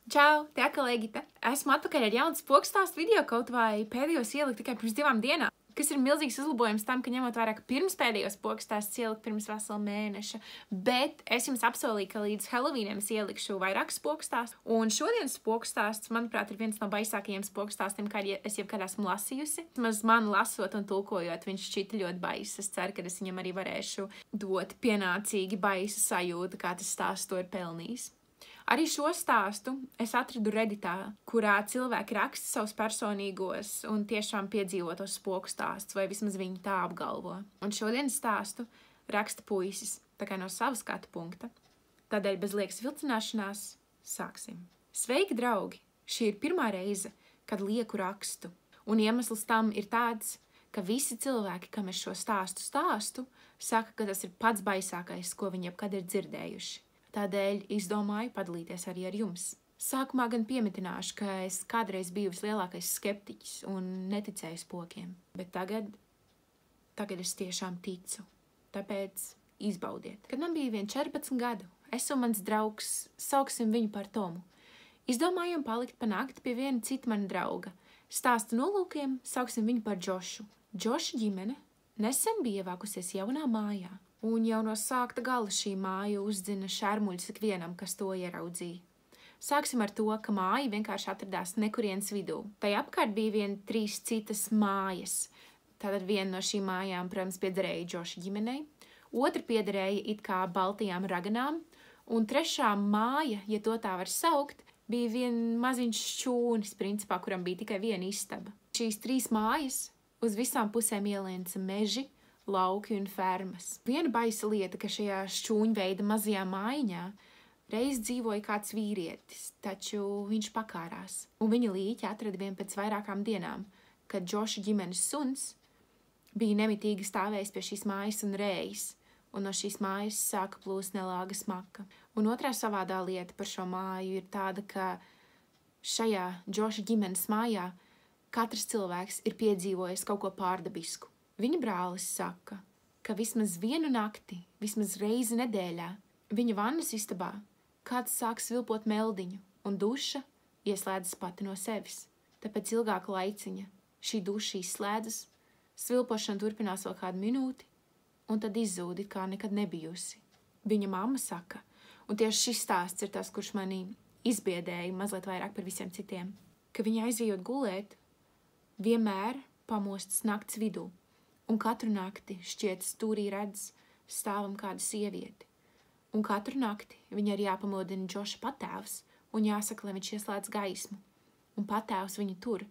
Čau, te atkal Egita. Esmu atpakaļ ar jaunu spokstāstu video, kaut vai pēdējos ieliku tikai pirms 2 dienām, kas ir milzīgs uzlabojums tam, ka ņemot vērā, ka pirms pēdējos spokstāstus ieliku pirms vesela mēneša, bet es jums apsolīju, ka līdz Helovīniem es ielikšu vairākus spokstāstus, un šodienas spokstāsts, manuprāt, ir viens no baisākajiem spokstāstiem, kā es jebkad esmu lasījusi. Maz man lasot un tulkojot, viņš šķita ļoti baiss. Es ceru, ka es viņam arī varēšu dot pienācīgi baisa sajūta, kā tas stāsts to ir pelnījis. Arī šo stāstu es atradu Redditā, kurā cilvēki raksta savus personīgos un tiešām piedzīvotos spoku stāstus, vai vismaz viņi tā apgalvo. Un šodienas stāstu raksta puisis, tā kā no sava skatu punkta. Tādēļ bez liekas vilcināšanās sāksim. Sveiki, draugi! Šī ir pirmā reize, kad lieku rakstu, un iemesls tam ir tāds, ka visi cilvēki, kam es šo stāstu, saka, ka tas ir pats baisākais, ko viņi jebkad ir dzirdējuši. Tādēļ izdomāju padalīties arī ar jums. Sākumā gan piemitināšu, ka es kādreiz biju vislielākais skeptiķis un neticēju spokiem, bet tagad es tiešām ticu. Tāpēc izbaudiet. Kad man bija vien 14 gadu, es un mans draugs, sauksim viņu par Tomu, izdomājām palikt pa nakti pie viena cita mana drauga. Stāsta nolūkiem sauksim viņu par Džošu. Džoša ģimene nesen bija ievākusies jaunā mājā. Un jau no sākta gala šī māja uzdzina šērmuļus ikvienam, kas to ieraudzīja. Sāksim ar to, ka māja vienkārši atradās nekurienes vidū. Tai apkārt bija vien 3 citas mājas. Tātad viena no šīm mājām, protams, piederēja Džoša ģimenei, otra piederēja it kā baltajām raganām, un trešā māja, ja to tā var saukt, bija vien maziņš šķūnis, principā, kuram bija tikai viena istaba. Šīs 3 mājas uz visām pusēm ielienca meži, lauki un fermas. Viena baisa lieta, ka šajā šķūņveida mazajā mājiņā reiz dzīvoja kāds vīrietis, taču viņš pakārās. Un viņa līķi atrada vien pēc vairākām dienām, kad Džoša ģimenes suns bija nemitīgi stāvējis pie šīs mājas un rējis, un no šīs mājas sāka plūst nelāga smaka. Un otrā savādā lieta par šo māju ir tāda, ka šajā Džoša ģimenes mājā katrs cilvēks ir piedzīvojis kaut ko pārdabisku. Viņa brālis saka, ka vismaz vienu nakti, vismaz reizi nedēļā, viņa vannas istabā kāds sāk svilpot meldiņu, un duša ieslēdzas pati no sevis. Tāpēc ilgāka laiciņa šī duša izslēdzas, svilpošana turpinās vēl kādu minūti, un tad izzūd, kā nekad nebijusi. Viņa mamma saka, un tieši šis stāsts ir tas, kurš mani izbiedēja mazliet vairāk par visiem citiem, ka viņa aizejot gulēt, vienmēr pamostas nakts vidū. Un katru nakti šķiet stūrī redz stāvam kādu sievieti. Un katru nakti viņa arī jāpamodina Džoša patēvs un jāsaka, lai viņš ieslēdz gaismu. Un patēvs viņu tur,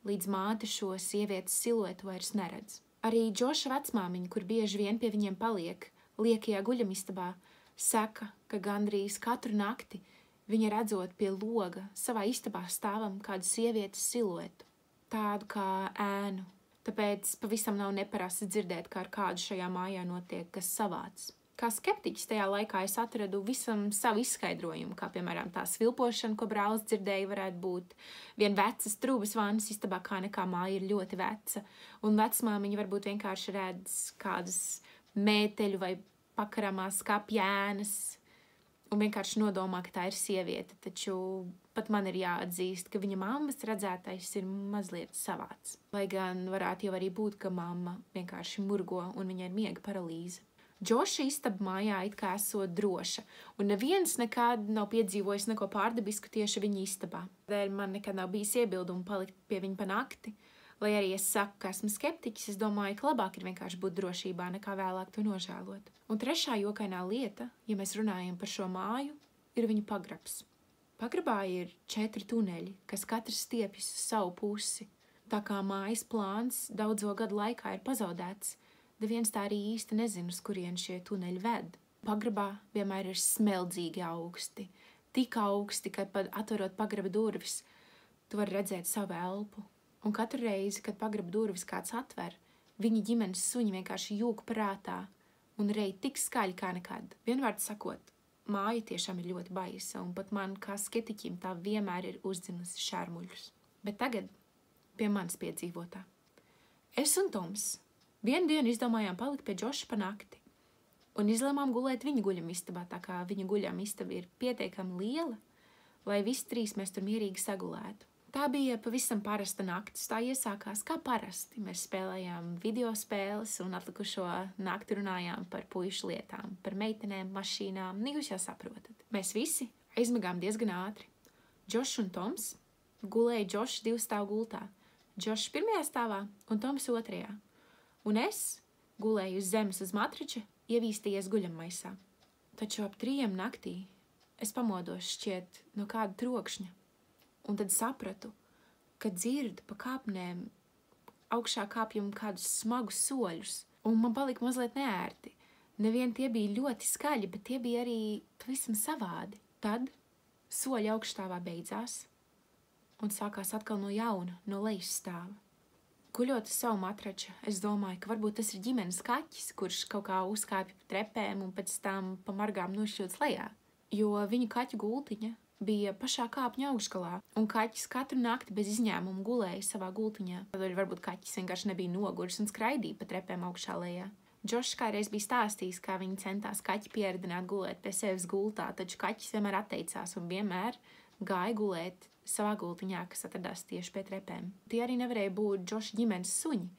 līdz māte šo sievietes siluetu vairs neredz. Arī Džoša vecmāmiņa, kur bieži vien pie viņiem paliek, liekajā guļamistabā, saka, ka gandrīz katru nakti viņa redzot pie loga savā istabā stāvam kādu sievietes siluetu, tādu kā ēnu. Tāpēc pavisam nav neparasts dzirdēt, kā ar kādu šajā mājā notiek kas savāds. Kā skeptiķis tajā laikā es atradu visam savu izskaidrojumu, kā piemēram tā svilpošana, ko brālis dzirdēja, varētu būt vien vecas trūbas vannas istabā, kā nekā māja ir ļoti veca, un vecmāmiņa varbūt vienkārši redz kādas mēteļu vai pakaramās kapjēnas, un vienkārši nodomā, ka tā ir sieviete, taču pat man ir jāatzīst, ka viņa mammas redzētais ir mazliet savāds. Lai gan varētu jau arī būt, ka mamma vienkārši murgo un viņai ir miega paralīze. Džoša istaba mājā it kā esot droša, un neviens nekad nav piedzīvojis neko pārdabisku tieši viņa istabā. Tādēļ man nekad nav bijis iebildumu palikt pie viņa pa nakti. Lai arī es saku, ka esmu skeptiķis, es domāju, ka labāk ir vienkārši būt drošībā, nekā vēlāk to nožēlot. Un trešā jokainā lieta, ja mēs runājam par šo māju, ir viņa pagrabs. Pagrabā ir 4 tuneļi, kas katrs stiepjas uz savu pusi. Tā kā mājas plāns daudzo gadu laikā ir pazaudēts, neviens tā arī īsti nezina, uz kurien šie tuneļi ved. Pagrabā vienmēr ir smeldzīgi augsti, tik augsti, ka pat atverot pagraba durvis, tu vari redzēt savu elpu. Un katru reizi, kad pagraba durvis kāds atver, viņa ģimenes suņi vienkārši jūg prātā un rej tik skaļi kā nekad. Vienvārds sakot, māja tiešām ir ļoti baisa, un pat man kā skeptiķim tā vienmēr ir uzdzinusi šērmuļus. Bet tagad pie manis piedzīvotā. Es un Toms vienu dienu izdomājām palikt pie Džoša pa nakti, un izlēmām gulēt viņa guļamistabā, tā kā viņa guļamistaba ir pietiekami liela, lai visi trīs mēs tur mierīgi sagulētu. Tā bija pavisam parasta naktis. Tā iesākās kā parasti. Mēs spēlējām video spēles un atlikušo nakti runājām par puišu lietām, par meitenēm, mašīnām. Jūs jau saprotat. Mēs visi aizmigām diezgan ātri. Džošs un Toms gulēja Džošs 2 stāvu gultā. Džošs 1. stāvā un Toms 2. Un es gulēju uz zemes uz matrača, ievīstījies guļammaisā. Taču ap 3 naktī es pamodos šķiet no kāda trokšņa. Un tad sapratu, ka dzirdu pa kāpnēm augšā kāpjam kādus smagus soļus. Un man palika mazliet neērti. Nevien tie bija ļoti skaļi, bet tie bija arī pavisam savādi. Tad soļi augšstāvā beidzās un sākās atkal no jauna, no lejas stāva. Guļot uz savu matraču, es domāju, ka varbūt tas ir ģimenes kaķis, kurš kaut kā uzkāpja pa trepēm un pēc tam pa margām nošķūts lejā. Jo viņu kaķu gultiņa bija pašā kāpņa augšgalā, un kaķis katru nakti bez izņēmuma gulēja savā gultiņā. Tad varbūt kaķis vienkārši nebija noguris un skraidīja pa trepēm augšā lejā. Džošs kādreiz bija stāstījis, kā viņi centās kaķi pieredināt gulēt pie sevis gultā, taču kaķis vienmēr atteicās un vienmēr gāja gulēt savā gultiņā, kas atradās tieši pie trepēm. Tie arī nevarēja būt Džoša ģimenes suņi,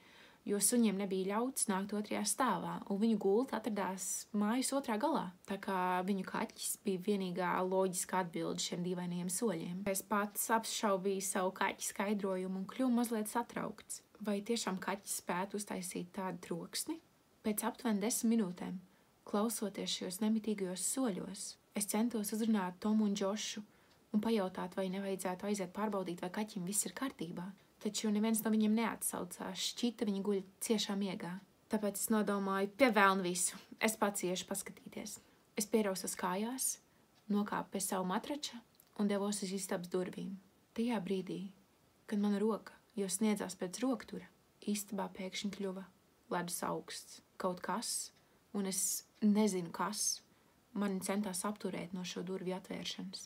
jo suņiem nebija ļauts nākt 2. stāvā, un viņu gulta atradās mājas 2. galā. Tā kā viņu kaķis bija vienīgā loģiskā atbilde šiem dīvainajiem soļiem. Es pats apšaubīju savu kaķi skaidrojumu un kļuvu mazliet satraukts. Vai tiešām kaķis spētu uztaisīt tādu troksni? Pēc aptuveni 10 minūtēm, klausoties šajos nemitīgajos soļos, es centos uzrunāt Tomu un Džošu un pajautāt, vai nevajadzētu aiziet pārbaudīt, vai kaķim viss ir kārtībā. Taču neviens no viņiem neatsaucās, šķita viņi guļ ciešā miegā. Tāpēc es nodomāju, pie velna visu, es pats iešu paskatīties. Es pierausos kājās, nokāpu pie savu matrača un devos uz istabas durvīm. Tajā brīdī, kad mana roka jau sniedzās pēc roktura, istabā pēkšņi kļuva ledus augsts. Kaut kas, un es nezinu kas, mani centās apturēt no šo durvju atvēršanas.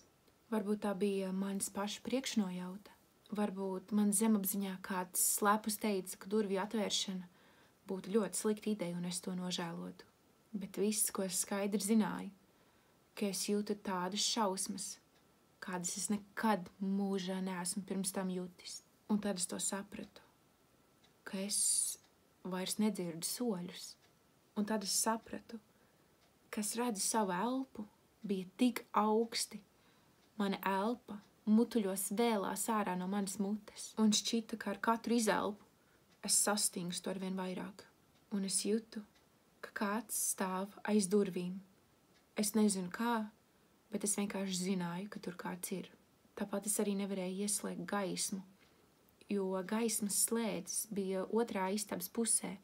Varbūt tā bija manis paša priekšnojauta. Varbūt man zemapziņā kāds slepus teica, ka durvju atvēršana būtu ļoti slikta ideja un es to nožēlotu. Bet viss, ko es skaidri zināju, ka es jūtu tādas šausmas, kādas es nekad mūžā neesmu pirms tam jutis. Un tad es to sapratu, ka es vairs nedzirdu soļus. Un tad es sapratu, ka es redzu savu elpu, bija tik augsti. Mana elpa mutuļos vēlās ārā no manas mutes. Un šķita, ka ar katru izelpu es sastingstu arvien vairāk. Un es jūtu, ka kāds stāv aiz durvīm. Es nezinu kā, bet es vienkārši zināju, ka tur kāds ir. Tāpat es arī nevarēju ieslēgt gaismu, jo gaismas slēdzes bija otrā istabas pusē,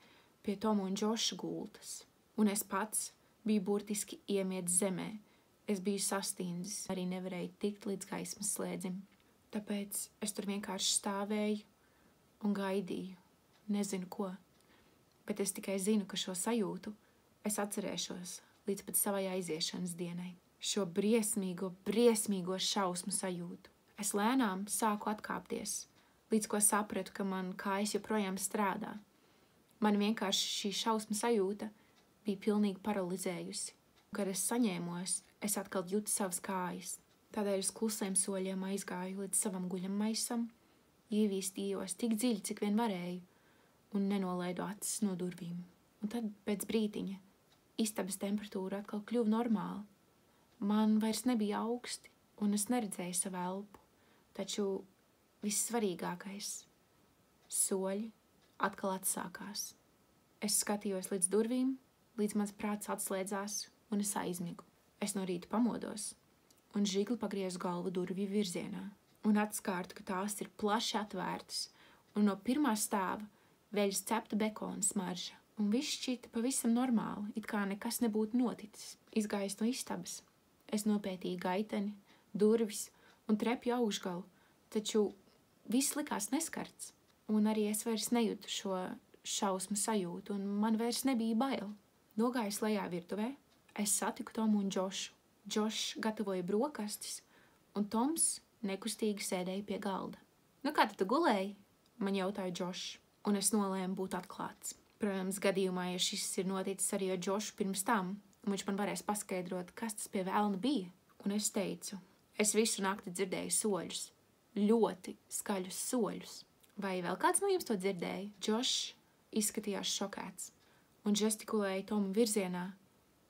pie Toma un Džoša gultas, un es pats biju burtiski iemiets zemē. Es biju sastindzis, arī nevarēju tikt līdz gaismas slēdzim. Tāpēc es tur vienkārši stāvēju un gaidīju, nezinu ko, bet es tikai zinu, ka šo sajūtu es atcerēšos līdz pat savai aiziešanas dienai. Šo briesmīgo šausmu sajūtu. Es lēnām sāku atkāpties, līdz ko sapratu, ka man kājas joprojām strādā. Man vienkārši šī šausmu sajūta bija pilnīgi paralizējusi. Kad es saņēmos, es atkal jūtu savas kājas. Tādēļ uz klusiem soļiem aizgāju līdz savam guļammaisam, ievīstījos tik dziļi, cik vien varēju, un nenolaidu acis no durvīm. Un tad pēc brītiņa istabas temperatūra atkal kļuva normāla. Man vairs nebija augsti, un es neredzēju savu elpu. Taču vissvarīgākais – soļi atkal atsākās. Es skatījos līdz durvīm, līdz mans prāts atslēdzās, un es aizmigu. Es no rīta pamodos, un žigli pagriezu galvu durvju virzienā, un atskārtu, ka tās ir plaši atvērtas, un no pirmā stāva veļas cepta bekona smarža, un viss šķita pavisam normāli, it kā nekas nebūtu noticis. Izgājis no istabas, es nopētīju gaiteni, durvis un trepju augšgalu, taču viss likās neskarts. Un arī es vairs nejūtu šo šausmu sajūtu, un man vairs nebija bail. Nogājis lejā virtuvē, es satiku Tomu un Džošu. Džošs gatavoja brokastis, un Toms nekustīgi sēdēja pie galda. Nu, kā tu gulēji? Man jautāja Džošs, un es nolēmu būt atklāts. Protams, gadījumā, ja šis ir noticis arī ar Džošu pirms tam, un viņš man varēs paskaidrot, kas tas pie velna bija. Un es teicu, Es visu nakti dzirdēju soļus. Ļoti skaļus soļus. Vai vēl kāds no jums to dzirdēja? Džošs izskatījās šokēts un žestikulēja Tomu virzienā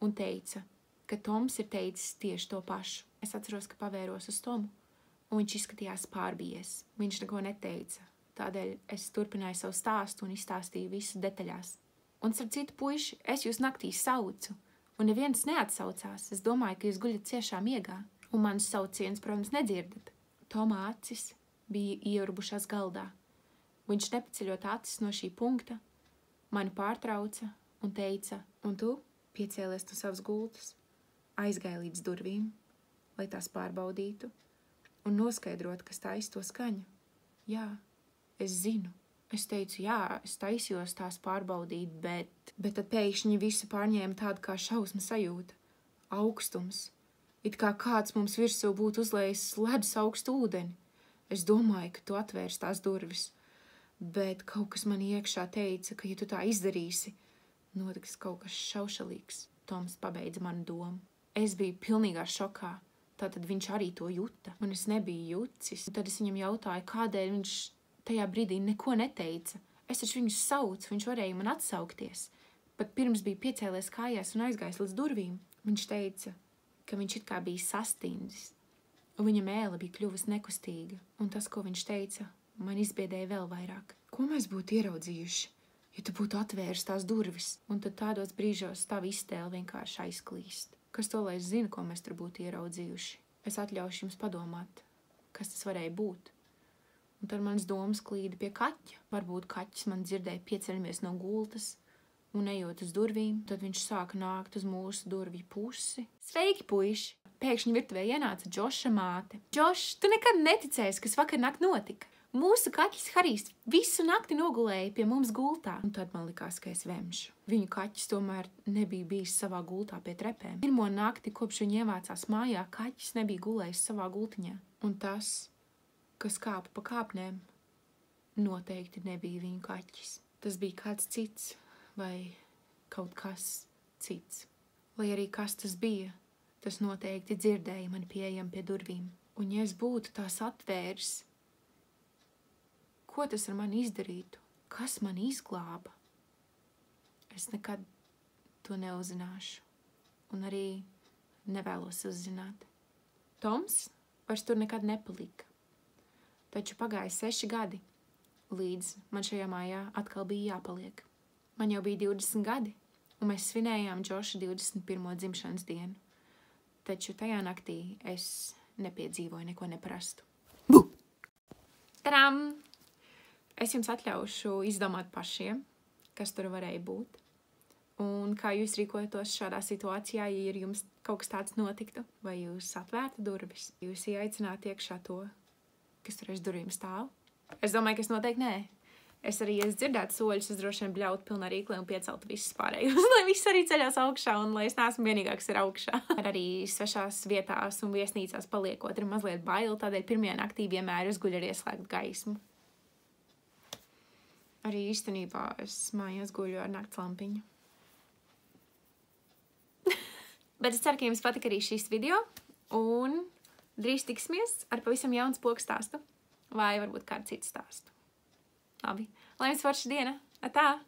un teica, ka Toms ir teicis tieši to pašu. Es atceros, ka pavēros uz Tomu, un viņš izskatījās pārbijies. Viņš neko neteica, tādēļ es turpināju savu stāstu un izstāstīju visu detaļās. Un starp citu, puiši, es jūs naktī saucu, un neviens neatsaucās. Es domāju, ka jūs guļat ciešā miegā, un manas sauciens, protams, nedzirdat. Toma acis bija ieurbušās galdā. Viņš nepaceļot acis no šī punkta, mani pārtrauca un teica, un tu piecēlies no savas gultas, aizgāja līdz durvīm, lai tās pārbaudītu, un noskaidrot, kas taisa to skaņu. Jā, es zinu. Es teicu, jā, es taisījos tās pārbaudīt, bet tad pēkšņi visu pārņēma tāda kā šausma sajūta. Augstums. It kā kāds mums virsū būtu uzlējis ledus augstu ūdeni. Es domāju, ka tu atvērs tās durvis, bet kaut kas man iekšā teica, ka ja tu tā izdarīsi, notiks kaut kas šaušalīgs. Toms pabeidza manu domu. Es biju pilnīgā šokā, tātad viņš arī to juta, un es nebiju jucis. Un tad es viņam jautāju, kādēļ viņš tajā brīdī neko neteica. Es taču viņu saucu, viņš varēja man atsaukties. Pat pirms bija piecēlies kājās un aizgājis līdz durvīm. Viņš teica, ka viņš it kā bija sastindzis, un viņa mēle bija kļuvusi nekustīga, un tas, ko viņš teica, man izbiedēja vēl vairāk. Ko mēs būtu ieraudzījuši, ja tu būtu atvērs tās durvis, un tad tādos brīžos tava iztēle vienkārši aizklīst? Kas to lai zina, ko mēs tur būtu ieraudzījuši? Es atļaušu jums padomāt, kas tas varēja būt. Un tad manas domas klīda pie kaķa. Varbūt kaķis man dzirdēja pieceļamies no gultas, un ejot uz durvīm, tad viņš sāka nākt uz mūsu durvju pusi. Sveiki, puiši! Pēkšņi virtuvē ienāca Džoša māte. Džoš, tu nekad neticēsi, kas vakar nakt notika. Mūsu kaķis Harijs visu nakti nogulēja pie mums gultā. Un tad man likās, ka es vemšu. Viņu kaķis tomēr nebija bijis savā gultā pie trepēm. Pirmo nakti, kopš viņa ievācās mājā, kaķis nebija gulējis savā gultiņā. Un tas, kas kāpa pa kāpnēm, noteikti nebija viņu kaķis. Tas bija kāds cits vai kaut kas cits. Lai arī kas tas bija, tas noteikti dzirdēja mani pieejam pie durvīm. Un ja es būtu tās atvērs, ko tas ar mani izdarītu? Kas mani izglāba? Es nekad to neuzzināšu. Un arī nevēlos uzzināt. Toms vairs tur nekad nepalika. Taču pagāja 6 gadi, līdz man šajā mājā atkal bija jāpaliek. Man jau bija 20 gadi, un mēs svinējām Džoša 21. dzimšanas dienu. Taču tajā naktī es nepiedzīvoju neko neparastu. Tadam! Es jums atļaušu izdomāt pašiem, kas tur varēja būt. Un kā jūs rīkotos šādā situācijā, ja ir jums kaut kas tāds notiktu? Vai jūs atvērtu durvis? Jūs ieaicinātu iekšā to, kas tur aiz durvīm stāv? Es domāju, ka es noteikti nē. Es arī, ja es dzirdētu soļus, es droši vien bļautu pilnā rīklē un pieceltu visus pārējos, lai viss arī ceļās augšā un lai es neesmu vienīgā, kas ir augšā. Arī svešās vietās un viesnīcās paliekot ir mazliet baili, tādēļ pirmajā naktī vienmēr uzguļ ar ieslēgtu gaismu. Arī īstenībā es mājās guļu ar naktslampiņu. Bet es ceru, ka jums patika arī šīs video un drīz tiksimies ar pavisam jaunu spoku stāstu vai varbūt kādu citu stāstu. Labi, lai jums forša diena! Atā!